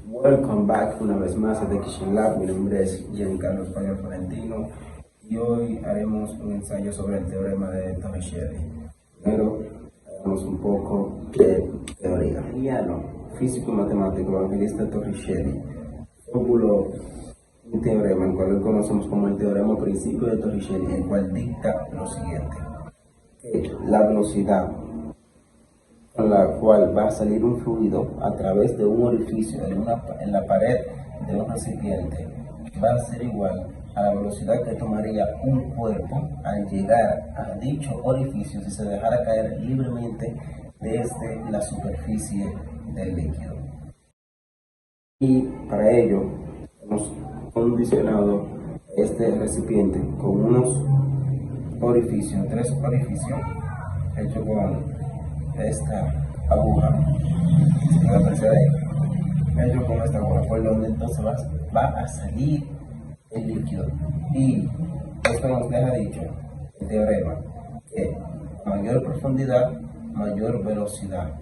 Welcome back una vez más a The Kitchen Lab. Mi nombre es Giancarlo Español Florentino y hoy haremos un ensayo sobre el teorema de Torricelli. Primero haremos un poco de teoría. Italiano, físico y matemático Evangelista Torricelli formuló un teorema, el cual conocemos como el teorema principio de Torricelli, el cual dicta lo siguiente: la velocidad con la cual va a salir un fluido a través de un orificio en la pared de un recipiente va a ser igual a la velocidad que tomaría un cuerpo al llegar a dicho orificio si se dejara caer libremente desde la superficie del líquido. Y para ello hemos condicionado este recipiente con unos orificios, 3 orificios hechos con esta aguja, la tercera hecho con esta aguja, por donde entonces va a salir el líquido. Y esto nos deja dicho el teorema que mayor profundidad, mayor velocidad,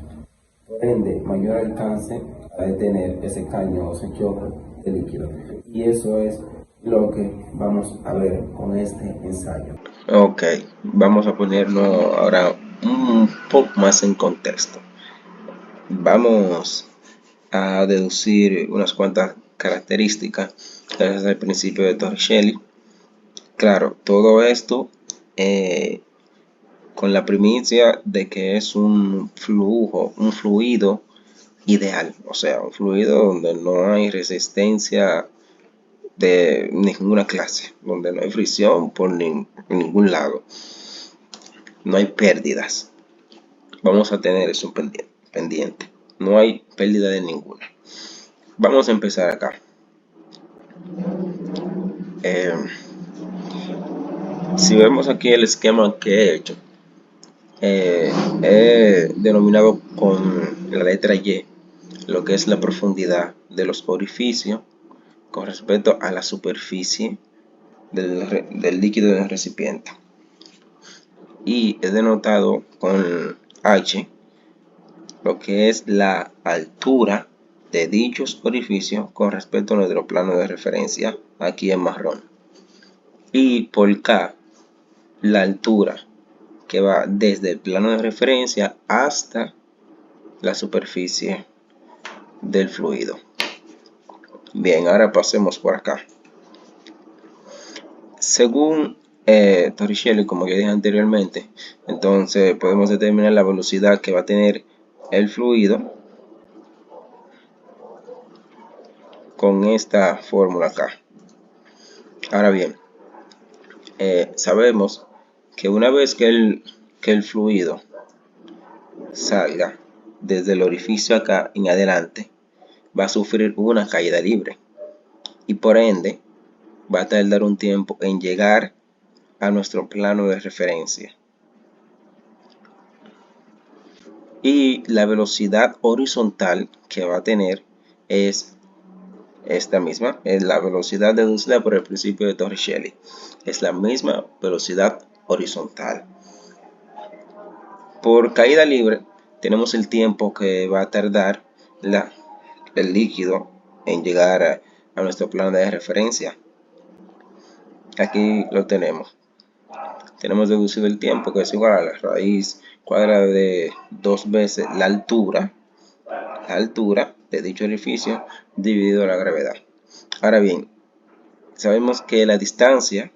por ende mayor alcance a detener ese caño o ese choque de líquido. Y eso es lo que vamos a ver con este ensayo. Ok, vamos a ponerlo ahora un poco más en contexto. Vamos a deducir unas cuantas características gracias al principio de Torricelli. Claro, todo esto con la primicia de que es un fluido ideal, o sea, un fluido donde no hay resistencia de ninguna clase, donde no hay fricción por ningún lado, no hay pérdidas. Vamos a tener eso pendiente. No hay pérdida de ninguna. Vamos a empezar acá. Si vemos aquí el esquema que he hecho, he denominado con la letra Y lo que es la profundidad de los orificios con respecto a la superficie del líquido del recipiente. Y he denotado con H lo que es la altura de dichos orificios con respecto a nuestro plano de referencia, aquí en marrón. Y por K, la altura que va desde el plano de referencia hasta la superficie del fluido. Bien, ahora pasemos por acá. Según Torricelli, como yo dije anteriormente, entonces podemos determinar la velocidad que va a tener el fluido con esta fórmula acá. Ahora bien, sabemos que una vez que el fluido salga desde el orificio acá en adelante, va a sufrir una caída libre y por ende va a tardar un tiempo en llegar a nuestro plano de referencia. Y la velocidad horizontal que va a tener es esta misma, es la velocidad deducida por el principio de Torricelli. Es la misma velocidad horizontal. Por caída libre tenemos el tiempo que va a tardar el líquido en llegar a nuestro plano de referencia. Aquí lo tenemos. Tenemos deducido el tiempo, que es igual a la raíz cuadrada de 2 veces la altura de dicho orificio dividido la gravedad. Ahora bien, sabemos que la distancia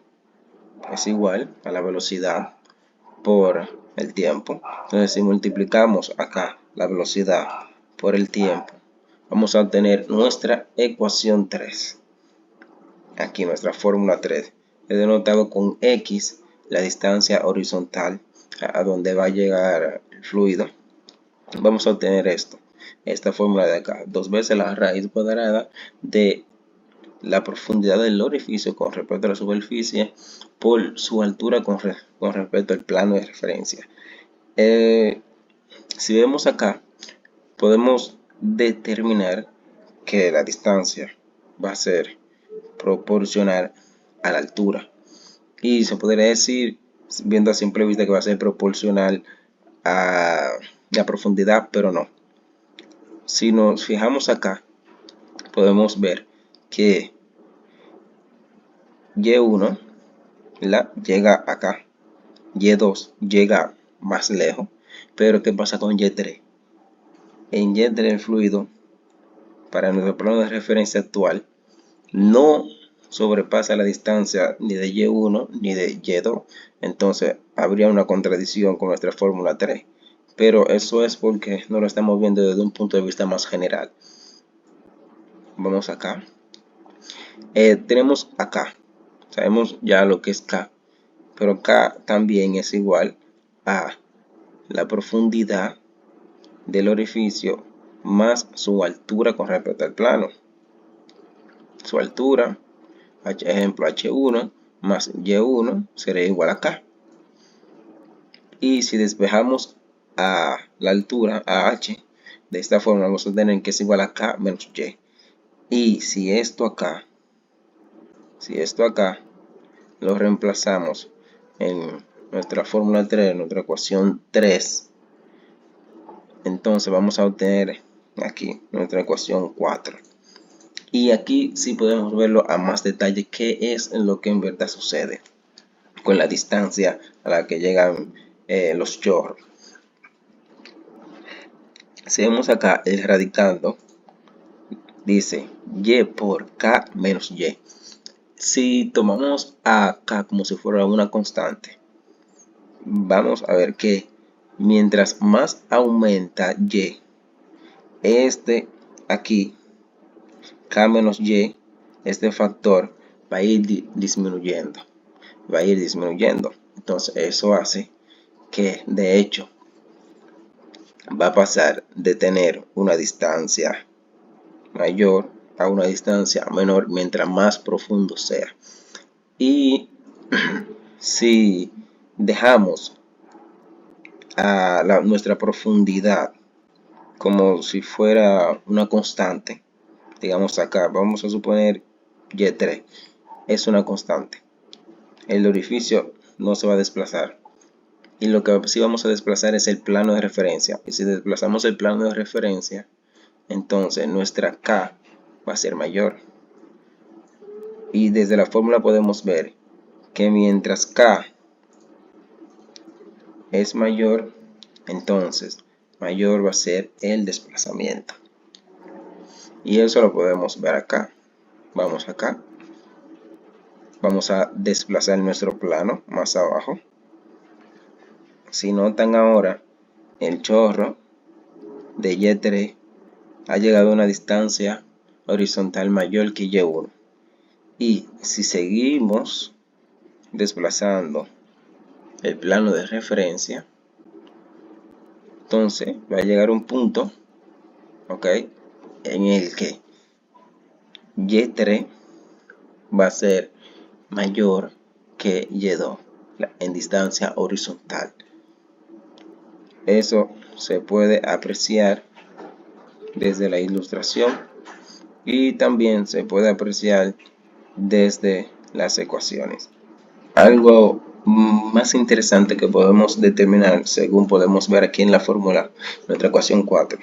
es igual a la velocidad por el tiempo. Entonces, si multiplicamos acá la velocidad por el tiempo, vamos a obtener nuestra ecuación 3. Aquí nuestra fórmula 3. He denotado con X la distancia horizontal a donde va a llegar el fluido. Vamos a obtener esta fórmula de acá: 2 veces la raíz cuadrada de la profundidad del orificio con respecto a la superficie por su altura con respecto al plano de referencia. Si vemos acá, podemos determinar que la distancia va a ser proporcional a la altura, y se podría decir, viendo a simple vista, que va a ser proporcional a la profundidad, pero no. Si nos fijamos acá, podemos ver que Y1 llega acá, Y2 llega más lejos, pero ¿qué pasa con Y3? En Y3 el fluido, para nuestro plano de referencia actual, no sobrepasa la distancia ni de Y1 ni de Y2, entonces habría una contradicción con nuestra fórmula 3, pero eso es porque no lo estamos viendo desde un punto de vista más general. Vamos acá, tenemos acá, sabemos ya lo que es K, pero K también es igual a la profundidad del orificio más su altura con respecto al plano. Su altura, ejemplo H1 más Y1 será igual a K. Y si despejamos a la altura, a H, de esta forma vamos a tener que es igual a K menos Y. Y si esto acá lo reemplazamos en nuestra fórmula 3, en nuestra ecuación 3, entonces vamos a obtener aquí nuestra ecuación 4. Y aquí sí podemos verlo a más detalle qué es lo que en verdad sucede con la distancia a la que llegan los chorros. Si vemos acá el radicando, dice Y por K menos Y. Si tomamos a K como si fuera una constante, vamos a ver que mientras más aumenta Y, aquí, K menos Y, este factor va a ir disminuyendo. Entonces eso hace que de hecho va a pasar de tener una distancia mayor a una distancia menor mientras más profundo sea. Y si dejamos a nuestra profundidad como si fuera una constante, digamos acá, vamos a suponer Y3 es una constante, el orificio no se va a desplazar, y lo que sí vamos a desplazar es el plano de referencia. Y si desplazamos el plano de referencia, entonces nuestra K va a ser mayor. Y desde la fórmula podemos ver que mientras K es mayor, entonces mayor va a ser el desplazamiento. Y eso lo podemos ver acá. Vamos acá. Vamos a desplazar nuestro plano más abajo. Si notan ahora, el chorro de Y3 ha llegado a una distancia horizontal mayor que Y1. Y si seguimos desplazando el plano de referencia, entonces va a llegar un punto, ¿ok?, en el que Y3 va a ser mayor que Y2 en distancia horizontal. Eso se puede apreciar desde la ilustración y también se puede apreciar desde las ecuaciones. Algo más interesante que podemos determinar, según podemos ver aquí en la fórmula, nuestra ecuación 4,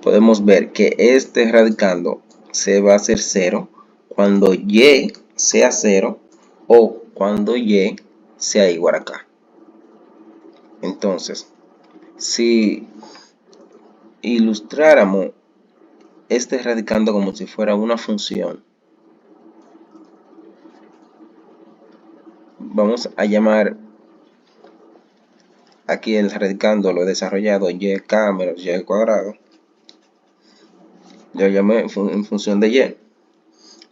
podemos ver que este radicando se va a hacer 0 cuando Y sea 0 o cuando Y sea igual a K. Entonces, si ilustráramos este radicando como si fuera una función, vamos a llamar aquí el radicando lo he desarrollado YK menos Y al cuadrado. Lo llamé en función de Y.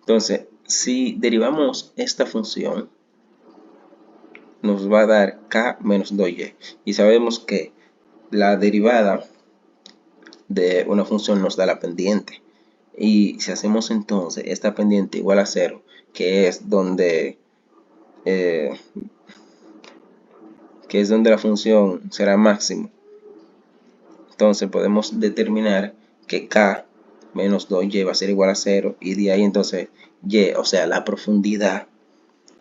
Entonces, si derivamos esta función, nos va a dar K menos 2Y. Y sabemos que la derivada de una función nos da la pendiente. Y si hacemos entonces esta pendiente igual a 0, que es donde la función será máximo, entonces podemos determinar que K menos 2Y va a ser igual a 0, y de ahí entonces Y, o sea, la profundidad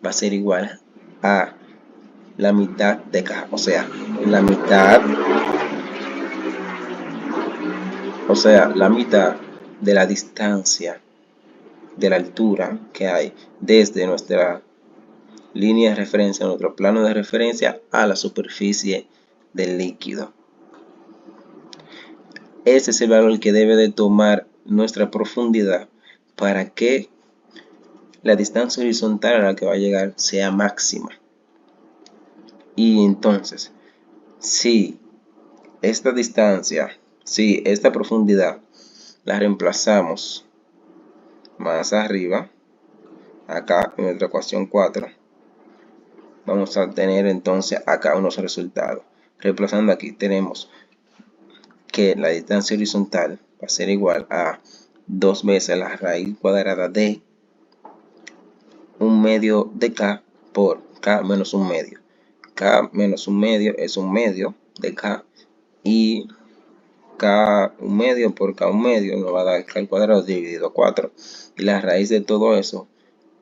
va a ser igual a la mitad de K, o sea, la mitad de la distancia de la altura que hay desde nuestra línea de referencia, nuestro plano de referencia, a la superficie del líquido. Ese es el valor que debe de tomar nuestra profundidad para que la distancia horizontal a la que va a llegar sea máxima. Y entonces, si esta distancia, si esta profundidad la reemplazamos más arriba, acá en nuestra ecuación 4, vamos a tener entonces acá unos resultados. Reemplazando aquí, tenemos que la distancia horizontal va a ser igual a 2 veces la raíz cuadrada de 1/2 de k por k menos 1/2. K menos 1/2 es 1/2 de k, y k 1/2 por k 1/2 nos va a dar k al cuadrado dividido 4, y la raíz de todo eso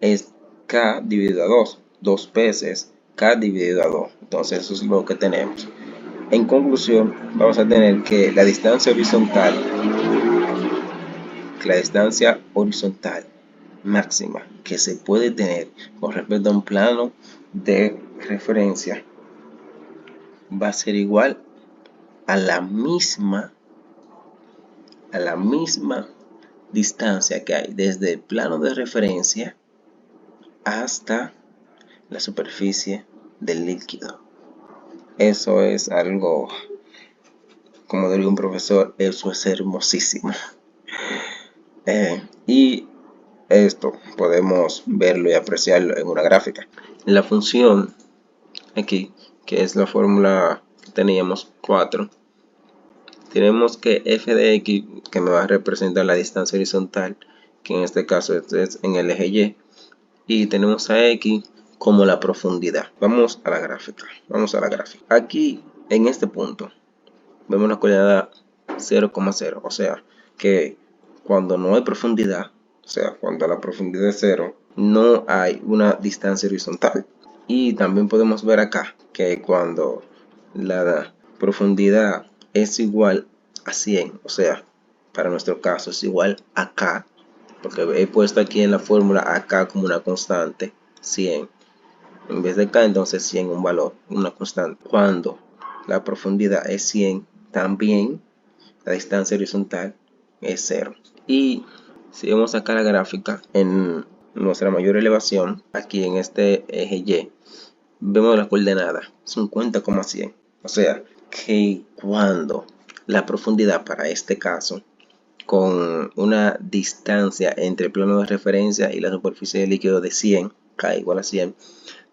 es k dividido a 2, 2 veces k dividido a 2. Entonces eso es lo que tenemos. En conclusión, vamos a tener que la distancia horizontal máxima que se puede tener con respecto a un plano de referencia va a ser igual a la misma distancia que hay desde el plano de referencia hasta la superficie del líquido. Eso es algo, como diría un profesor, eso es hermosísimo. Y esto podemos verlo y apreciarlo en una gráfica. La función aquí, que es la fórmula que teníamos 4, tenemos que f de x, que me va a representar la distancia horizontal, que en este caso es en el eje y, y tenemos a x como la profundidad. Vamos a la gráfica. Aquí en este punto vemos la coordenada 0,0, o sea que cuando no hay profundidad, o sea cuando la profundidad es 0, no hay una distancia horizontal. Y también podemos ver acá que cuando la profundidad es igual a 100, o sea, para nuestro caso es igual a k, porque he puesto aquí en la fórmula a k como una constante, 100, en vez de k, entonces 100 un valor, una constante. Cuando la profundidad es 100, también la distancia horizontal es 0. Y si vemos acá la gráfica, en nuestra mayor elevación, aquí en este eje y, vemos la coordenada 50,100. O sea que cuando la profundidad para este caso, con una distancia entre el plano de referencia y la superficie del líquido de 100, k igual a 100,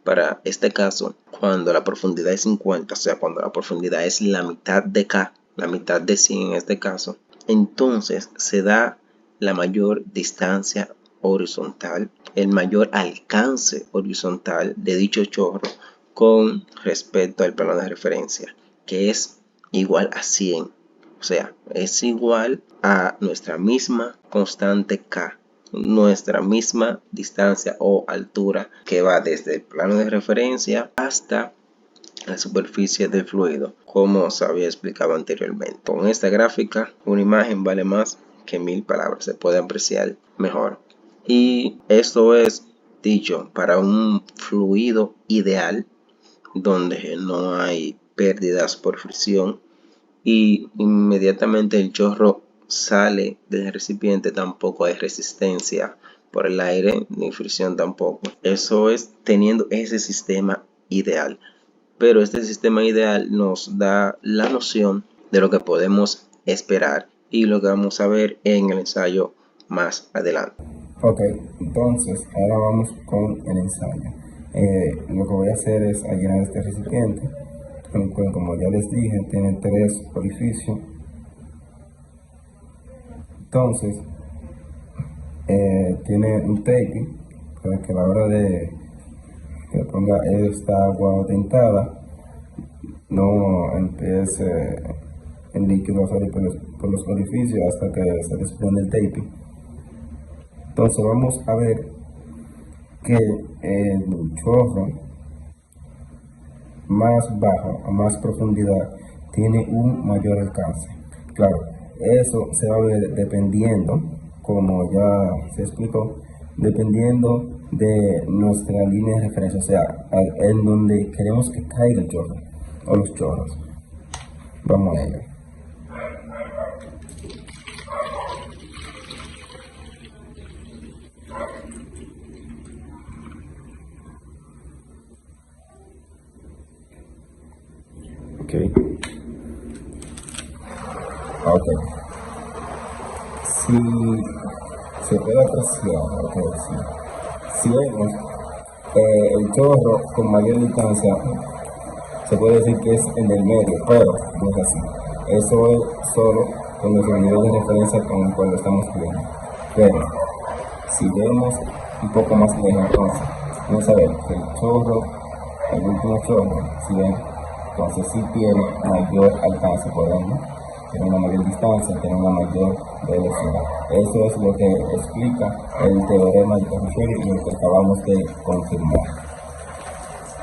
para este caso, cuando la profundidad es 50, o sea, cuando la profundidad es la mitad de k, la mitad de 100 en este caso, entonces se da la mayor distancia horizontal, el mayor alcance horizontal de dicho chorro con respecto al plano de referencia, que es igual a 100. O sea, es igual a nuestra misma constante k, nuestra misma distancia o altura que va desde el plano de referencia hasta la superficie del fluido, como os había explicado anteriormente. Con esta gráfica, una imagen vale más que 1000 palabras, se puede apreciar mejor. Y esto es dicho para un fluido ideal, donde no hay pérdidas por fricción y inmediatamente el chorro sale del recipiente, tampoco hay resistencia por el aire ni fricción tampoco. Eso es teniendo ese sistema ideal. Pero este sistema ideal nos da la noción de lo que podemos esperar y lo que vamos a ver en el ensayo más adelante. Ok, entonces ahora vamos con el ensayo. Lo que voy a hacer es llenar este recipiente. Como ya les dije, tiene 3 orificios. Entonces tiene un tape para que a la hora de que ponga esta agua dentada no empiece el líquido a salir por los orificios hasta que se desprende el tape. Entonces vamos a ver que el chorro más bajo, a más profundidad, tiene un mayor alcance. Claro, eso se va a ver dependiendo, como ya se explicó, dependiendo de nuestra línea de referencia, o sea, en donde queremos que caiga el chorro o los chorros. Vamos a ello. Ok. Si se puede apreciar, si vemos el chorro con mayor distancia, se puede decir que es en el medio, pero no es así. Eso es solo con nuestro nivel de referencia con el cual lo estamos viendo. Pero si vemos un poco más lejos, vamos a ver que el chorro, el último chorro, si ven, entonces sí tiene mayor alcance, por ende, tiene una mayor distancia, tiene una mayor velocidad. Eso es lo que explica el teorema de Torricelli y lo que acabamos de confirmar.